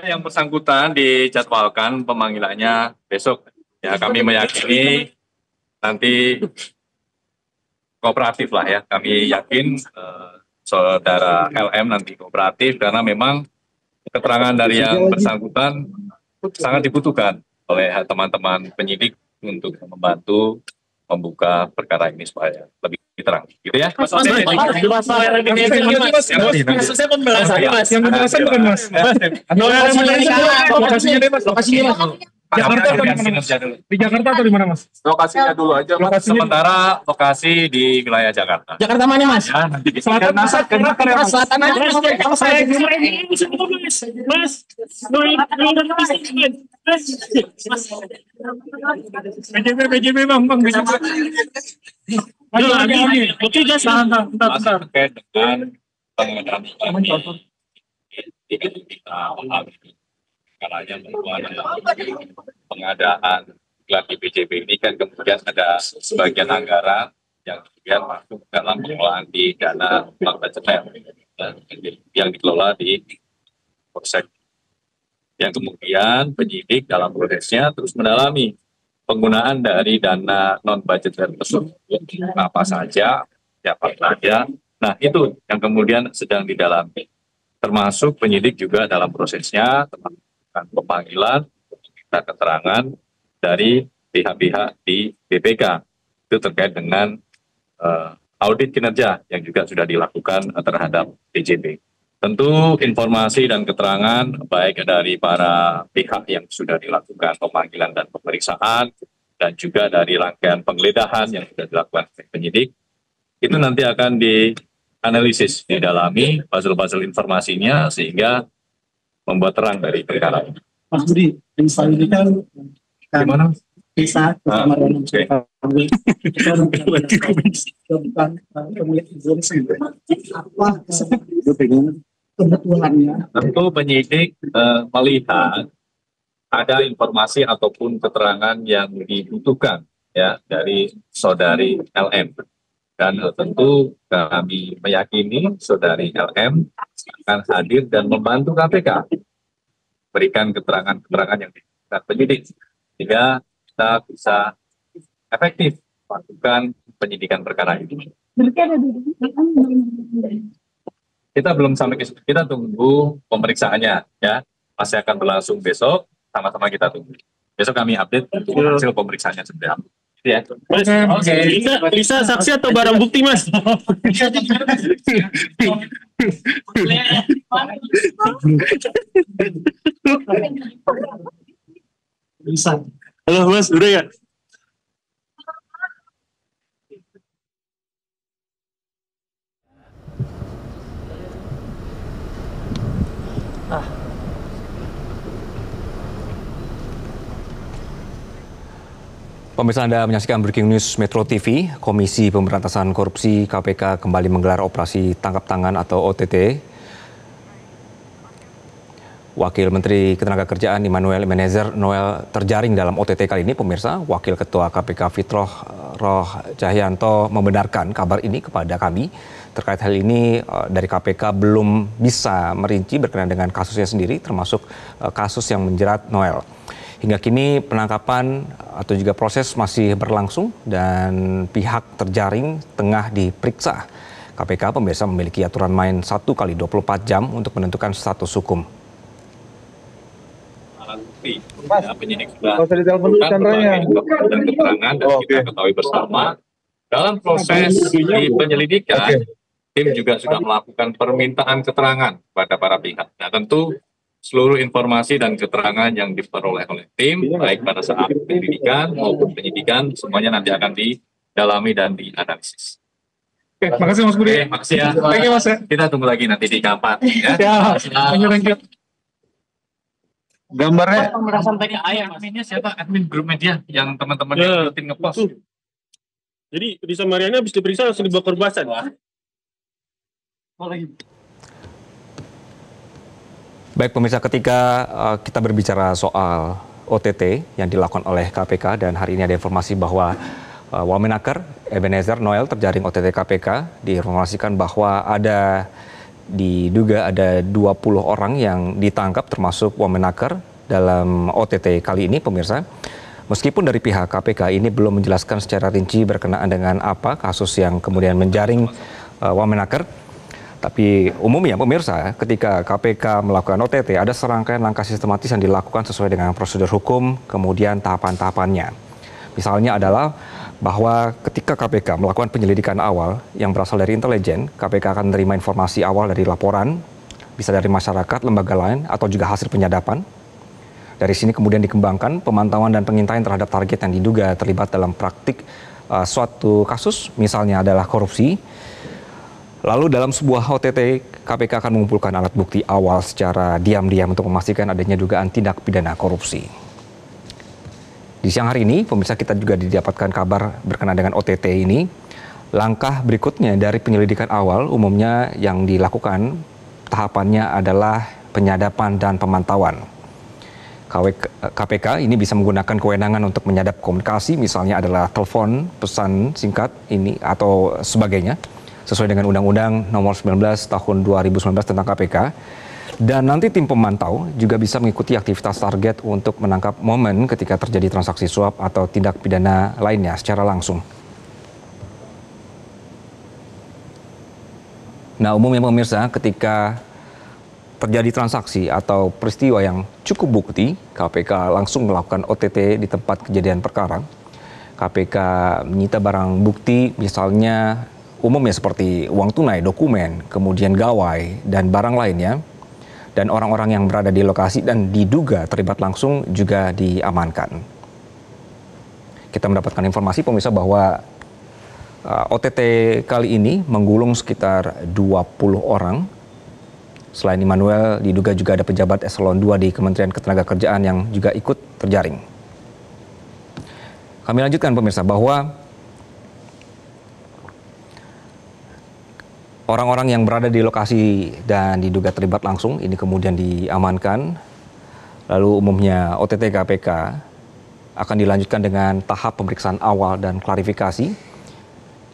Yang bersangkutan dijadwalkan pemanggilannya besok. Ya, kami meyakini nanti kooperatif lah ya. Kami yakin saudara LM nanti kooperatif karena memang keterangan dari yang bersangkutan sangat dibutuhkan oleh teman-teman penyidik untuk membantu membuka perkara ini supaya lebih terang, gitu ya. Kasusnya pembahasan bukan Mas. Lokasinya Jakarta atau di mana? Di Jakarta atau di mana Mas? Lokasinya dulu aja. Sementara lokasi di wilayah Jakarta. Jakarta mana Mas? Ya, nanti di Selatan, pusat, Selatan aja. BJB bang, BJB. Oke guys, bentar. Terkait dengan pengadaan kita kalanya pengadaan gelar di BJB ini kan kemudian ada sebagian anggaran yang kemudian masuk dalam pengelolaan di dana bank budgeter yang dikelola di Polsek. Yang kemudian penyidik dalam prosesnya terus mendalami penggunaan dari dana non budgeter tersebut apa saja, siapa saja. Nah itu yang kemudian sedang didalami. Termasuk penyidik juga dalam prosesnya melakukan pemanggilan, minta keterangan dari pihak-pihak di BPK. Itu terkait dengan audit kinerja yang juga sudah dilakukan terhadap BJB. Tentu informasi dan keterangan baik dari para pihak yang sudah dilakukan pemanggilan dan pemeriksaan dan juga dari rangkaian penggeledahan yang sudah dilakukan oleh penyidik itu nanti akan dianalisis, didalami puzzle-puzzle informasinya sehingga membuat terang dari perkara ini. Mas Budi, misalnya ini kan gimana? Bisa bersama dengan kita bukan pemilik Indonesia. Apa kebetulannya? Tentu penyidik melihat ada informasi ataupun keterangan yang dibutuhkan ya dari saudari LM. Dan tentu kami meyakini saudari LM akan hadir dan membantu KPK berikan keterangan-keterangan yang dibutuhkan penyidik sehingga kita bisa efektif melakukan penyidikan perkara ini. Kita belum sampai ke situ, kita tunggu pemeriksaannya ya, masih akan berlangsung besok, sama-sama kita tunggu. Besok kami update untuk hasil pemeriksaannya seperti apa. Ya. Mas, Lisa saksi atau barang bukti Mas? Bisa. Halo Mas, udah ya? Pemirsa, Anda menyaksikan Breaking News Metro TV. Komisi Pemberantasan Korupsi KPK kembali menggelar operasi tangkap tangan atau OTT. Wakil Menteri Ketenagakerjaan Immanuel Ebenezer Noel terjaring dalam OTT kali ini, pemirsa. Wakil Ketua KPK Fitroh Roh Cahyanto membenarkan kabar ini kepada kami. Terkait hal ini dari KPK belum bisa merinci berkenaan dengan kasusnya sendiri, termasuk kasus yang menjerat Noel. Hingga kini penangkapan atau juga proses masih berlangsung dan pihak terjaring tengah diperiksa. KPK pemirsa memiliki aturan main 1 kali 24 jam untuk menentukan status hukum. Ya, penyidik sudah melakukan dan keterangan dan kita ketahui bersama dalam proses di penyelidikan tim juga sudah melakukan permintaan keterangan kepada para pihak. Nah tentu seluruh informasi dan keterangan yang diperoleh oleh tim baik pada saat penyelidikan maupun penyidikan semuanya nanti akan didalami dan dianalisis. Oke, makasih Mas Budi. Oke, makasih ya. Thank you Mas ya. Kita tunggu lagi nanti di Kapan ya. Thank you. Gambarnya adminnya siapa? Admin grup media yang teman-teman yang rutin ngepost. Jadi Risa Mariana habis diperiksa langsung dibawa ke Orbasan. Baik pemirsa, ketika kita berbicara soal OTT yang dilakukan oleh KPK dan hari ini ada informasi bahwa Wamenaker Ebenezer Noel terjaring OTT KPK, diinformasikan bahwa ada diduga ada 20 orang yang ditangkap termasuk Wamenaker dalam OTT kali ini, pemirsa. Meskipun dari pihak KPK ini belum menjelaskan secara rinci berkenaan dengan apa kasus yang kemudian menjaring Wamenaker, tapi umumnya pemirsa, ketika KPK melakukan OTT ada serangkaian langkah sistematis yang dilakukan sesuai dengan prosedur hukum, kemudian tahapan-tahapannya. Misalnya adalah bahwa ketika KPK melakukan penyelidikan awal yang berasal dari intelijen, KPK akan menerima informasi awal dari laporan, bisa dari masyarakat, lembaga lain, atau juga hasil penyadapan. Dari sini kemudian dikembangkan pemantauan dan pengintaian terhadap target yang diduga terlibat dalam praktik suatu kasus, misalnya adalah korupsi. Lalu dalam sebuah OTT, KPK akan mengumpulkan alat bukti awal secara diam-diam untuk memastikan adanya dugaan tindak pidana korupsi. Di siang hari ini, pemirsa, kita juga didapatkan kabar berkenaan dengan OTT ini. Langkah berikutnya dari penyelidikan awal umumnya yang dilakukan tahapannya adalah penyadapan dan pemantauan. KPK ini bisa menggunakan kewenangan untuk menyadap komunikasi, misalnya adalah telepon, pesan singkat ini atau sebagainya, sesuai dengan Undang-Undang Nomor 19 Tahun 2019 tentang KPK. Dan nanti tim pemantau juga bisa mengikuti aktivitas target untuk menangkap momen ketika terjadi transaksi suap atau tindak pidana lainnya secara langsung. Nah, umumnya pemirsa, ketika terjadi transaksi atau peristiwa yang cukup bukti, KPK langsung melakukan OTT di tempat kejadian perkara. KPK menyita barang bukti, misalnya umumnya seperti uang tunai, dokumen, kemudian gawai, dan barang lainnya. Dan orang-orang yang berada di lokasi dan diduga terlibat langsung juga diamankan. Kita mendapatkan informasi, pemirsa, bahwa OTT kali ini menggulung sekitar 20 orang. Selain Immanuel, diduga juga ada pejabat eselon 2 di Kementerian Ketenagakerjaan yang juga ikut terjaring. Kami lanjutkan, pemirsa, bahwa orang-orang yang berada di lokasi dan diduga terlibat langsung ini kemudian diamankan. Lalu umumnya OTT KPK akan dilanjutkan dengan tahap pemeriksaan awal dan klarifikasi.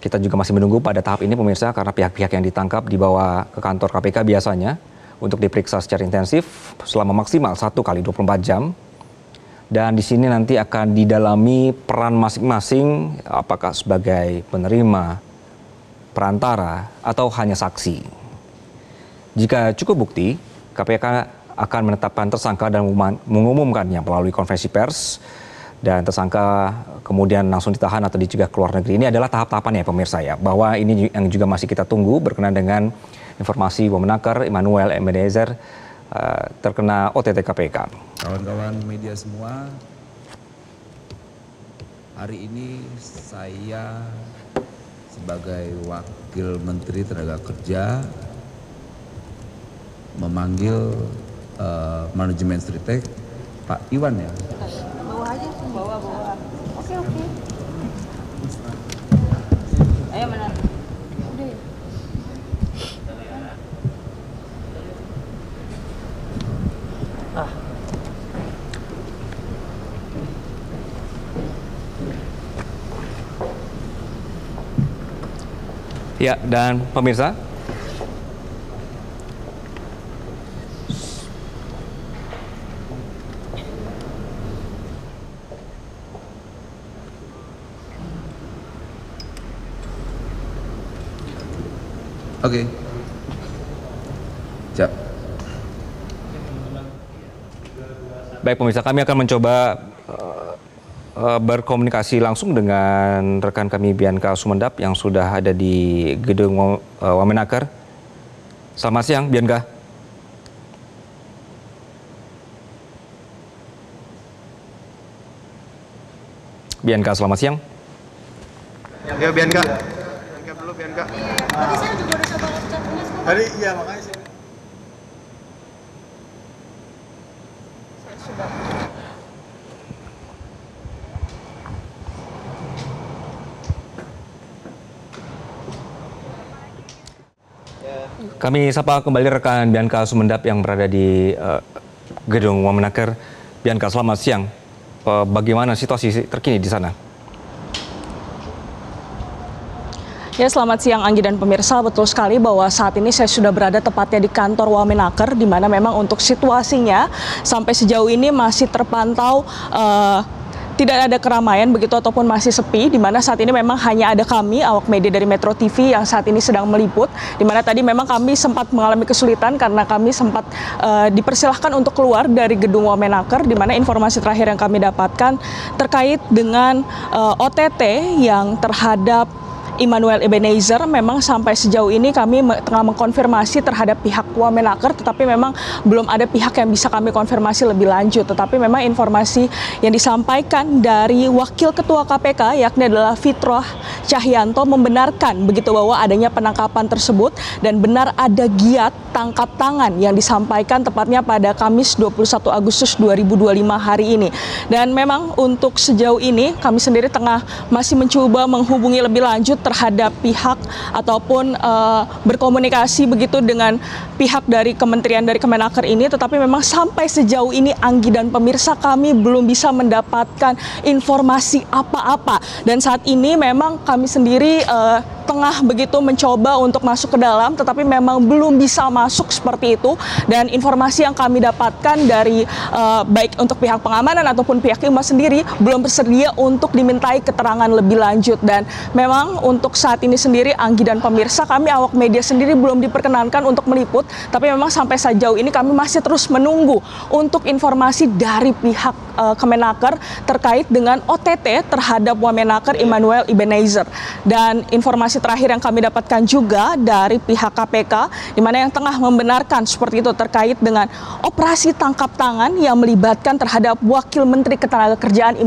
Kita juga masih menunggu pada tahap ini, pemirsa, karena pihak-pihak yang ditangkap dibawa ke kantor KPK biasanya untuk diperiksa secara intensif selama maksimal 1 kali 24 jam. Dan di sini nanti akan didalami peran masing-masing, apakah sebagai penerima, perantara, atau hanya saksi. Jika cukup bukti, KPK akan menetapkan tersangka dan mengumumkannya melalui konferensi pers, dan tersangka kemudian langsung ditahan atau dicegah ke luar negeri. Ini adalah tahap-tahapannya, pemirsa, ya, bahwa ini yang juga masih kita tunggu berkenaan dengan informasi Wamenaker Immanuel Ebenezer terkena OTT KPK. Kawan-kawan media semua, hari ini saya sebagai Wakil Menteri Tenaga Kerja memanggil manajemen Stritek, Pak Iwan, ya. Bawa aja, bawa. Oke. Ayo mana? Udah ya. Ya, dan pemirsa, Oke. Siap. baik pemirsa, kami akan mencoba berkomunikasi langsung dengan rekan kami Bianca Sumendap yang sudah ada di gedung Wamenaker. Selamat siang, Bianca. Bianca, selamat siang. Ya, Bianca. Bianca dulu, Bianca. Tadi saya juga udah coba ucapnya sekarang. Tadi, iya makanya sih. Saya sudah. Kami sapa kembali rekan Bianca Sumendap yang berada di gedung Wamenaker. Bianca, selamat siang. Bagaimana situasi terkini di sana? Ya, selamat siang Anggi dan pemirsa. Betul sekali bahwa saat ini saya sudah berada tepatnya di kantor Wamenaker, di mana memang untuk situasinya sampai sejauh ini masih terpantau tidak ada keramaian begitu ataupun masih sepi, di mana saat ini memang hanya ada kami awak media dari Metro TV yang saat ini sedang meliput, di mana tadi memang kami sempat mengalami kesulitan karena kami sempat dipersilahkan untuk keluar dari gedung Wamenaker, di mana informasi terakhir yang kami dapatkan terkait dengan OTT yang terhadap Immanuel Ebenezer. Memang sampai sejauh ini kami tengah mengkonfirmasi terhadap pihak Wamenaker, tetapi memang belum ada pihak yang bisa kami konfirmasi lebih lanjut. Tetapi memang informasi yang disampaikan dari Wakil Ketua KPK yakni adalah Fitroh Cahyanto membenarkan begitu bahwa adanya penangkapan tersebut dan benar ada giat tangkap tangan yang disampaikan tepatnya pada Kamis 21 Agustus 2025 hari ini. Dan memang untuk sejauh ini kami sendiri tengah masih mencoba menghubungi lebih lanjut terhadap pihak ataupun berkomunikasi begitu dengan pihak dari kementerian dari Kemenaker ini, tetapi memang sampai sejauh ini Anggi dan pemirsa kami belum bisa mendapatkan informasi apa-apa. Dan saat ini memang kami sendiri tengah begitu mencoba untuk masuk ke dalam, tetapi memang belum bisa masuk seperti itu. Dan informasi yang kami dapatkan dari baik untuk pihak pengamanan ataupun pihak IMA sendiri belum bersedia untuk dimintai keterangan lebih lanjut. Dan memang untuk saat ini sendiri Anggi dan pemirsa kami awak media sendiri belum diperkenankan untuk meliput, tapi memang sampai sejauh ini kami masih terus menunggu untuk informasi dari pihak Kemenaker terkait dengan OTT terhadap Wamenaker Immanuel Ebenezer. Dan informasi terakhir yang kami dapatkan juga dari pihak KPK, di mana yang tengah membenarkan seperti itu terkait dengan operasi tangkap tangan yang melibatkan terhadap Wakil Menteri Ketenagakerjaan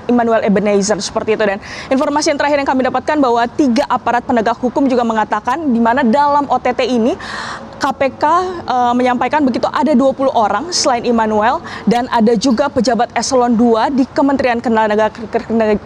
Immanuel Ebenezer seperti itu. Dan informasi yang terakhir yang kami dapatkan bahwa 3 aparat penegak hukum juga mengatakan di mana dalam OTT ini KPK menyampaikan begitu ada 20 orang selain Immanuel dan ada juga pejabat eselon 2 di Kementerian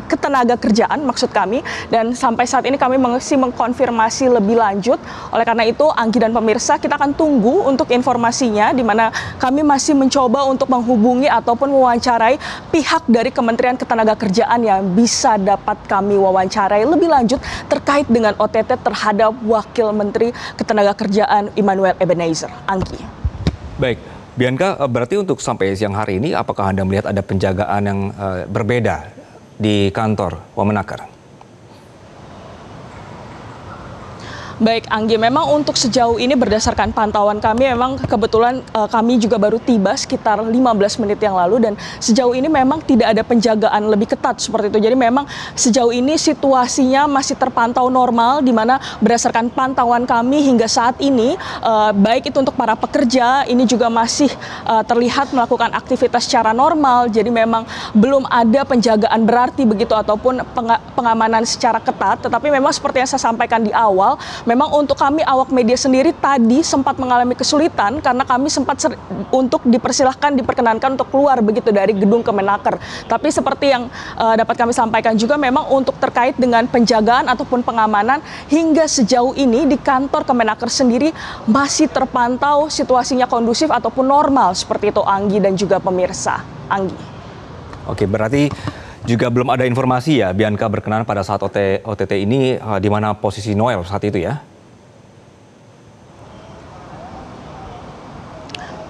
Ketenagakerjaan maksud kami. Dan sampai saat ini kami masih mengkonfirmasi lebih lanjut. Oleh karena itu Anggi dan pemirsa kita akan tunggu untuk informasinya, di mana kami masih mencoba untuk menghubungi ataupun mewawancarai pihak dari Kementerian Ketenagakerjaan yang bisa dapat kami wawancarai lebih lanjut terkait dengan OTT terhadap Wakil Menteri Ketenagakerjaan Immanuel Ebenezer. Anggi. Baik, Bianca, berarti untuk sampai siang hari ini apakah Anda melihat ada penjagaan yang berbeda di kantor Wamenaker? Baik Anggi, memang untuk sejauh ini berdasarkan pantauan kami memang kebetulan kami juga baru tiba sekitar 15 menit yang lalu dan sejauh ini memang tidak ada penjagaan lebih ketat seperti itu. Jadi memang sejauh ini situasinya masih terpantau normal, di mana berdasarkan pantauan kami hingga saat ini baik itu untuk para pekerja ini juga masih terlihat melakukan aktivitas secara normal. Jadi memang belum ada penjagaan berarti begitu ataupun pengamanan secara ketat. Tetapi memang seperti yang saya sampaikan di awal, memang untuk kami awak media sendiri tadi sempat mengalami kesulitan karena kami sempat untuk diperkenankan untuk keluar begitu dari gedung Kemenaker. Tapi seperti yang dapat kami sampaikan juga memang untuk terkait dengan penjagaan ataupun pengamanan hingga sejauh ini di kantor Kemenaker sendiri masih terpantau situasinya kondusif ataupun normal seperti itu Anggi dan juga pemirsa. Anggi. Oke, berarti juga belum ada informasi ya, Bianca berkenan pada saat OTT ini di mana posisi Noel saat itu ya?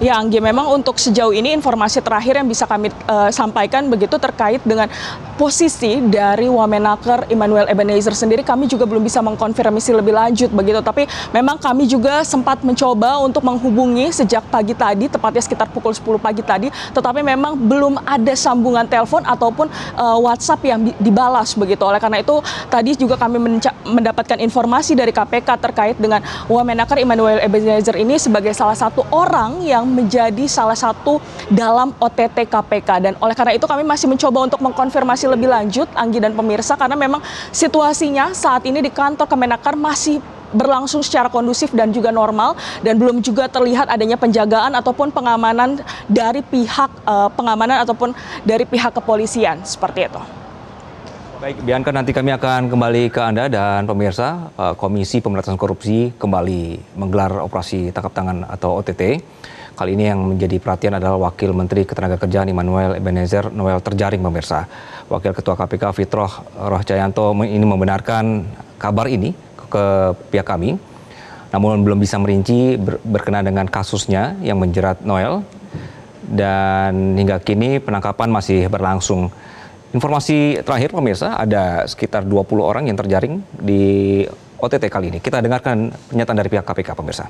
Ya Anggi, memang untuk sejauh ini informasi terakhir yang bisa kami sampaikan begitu terkait dengan posisi dari Wamenaker Immanuel Ebenezer sendiri, kami juga belum bisa mengkonfirmasi lebih lanjut begitu. Tapi memang kami juga sempat mencoba untuk menghubungi sejak pagi tadi, tepatnya sekitar pukul 10 pagi tadi, tetapi memang belum ada sambungan telepon ataupun WhatsApp yang dibalas begitu. Oleh karena itu tadi juga kami mendapatkan informasi dari KPK terkait dengan Wamenaker Immanuel Ebenezer ini sebagai salah satu orang yang menjadi salah satu dalam OTT KPK. Dan oleh karena itu kami masih mencoba untuk mengkonfirmasi lebih lanjut Anggi dan pemirsa, karena memang situasinya saat ini di kantor Kemenaker masih berlangsung secara kondusif dan juga normal dan belum juga terlihat adanya penjagaan ataupun pengamanan dari pihak pengamanan ataupun dari pihak kepolisian seperti itu. Baik, Bianca, nanti kami akan kembali ke Anda dan pemirsa. Komisi Pemberantasan Korupsi kembali menggelar operasi tangkap tangan atau OTT. Kali ini yang menjadi perhatian adalah Wakil Menteri Ketenagakerjaan Immanuel Ebenezer Noel terjaring, pemirsa. Wakil Ketua KPK Fitroh Cahyanto ini membenarkan kabar ini ke pihak kami, namun belum bisa merinci berkenaan dengan kasusnya yang menjerat Noel, dan hingga kini penangkapan masih berlangsung. Informasi terakhir pemirsa, ada sekitar 20 orang yang terjaring di OTT kali ini. Kita dengarkan pernyataan dari pihak KPK pemirsa.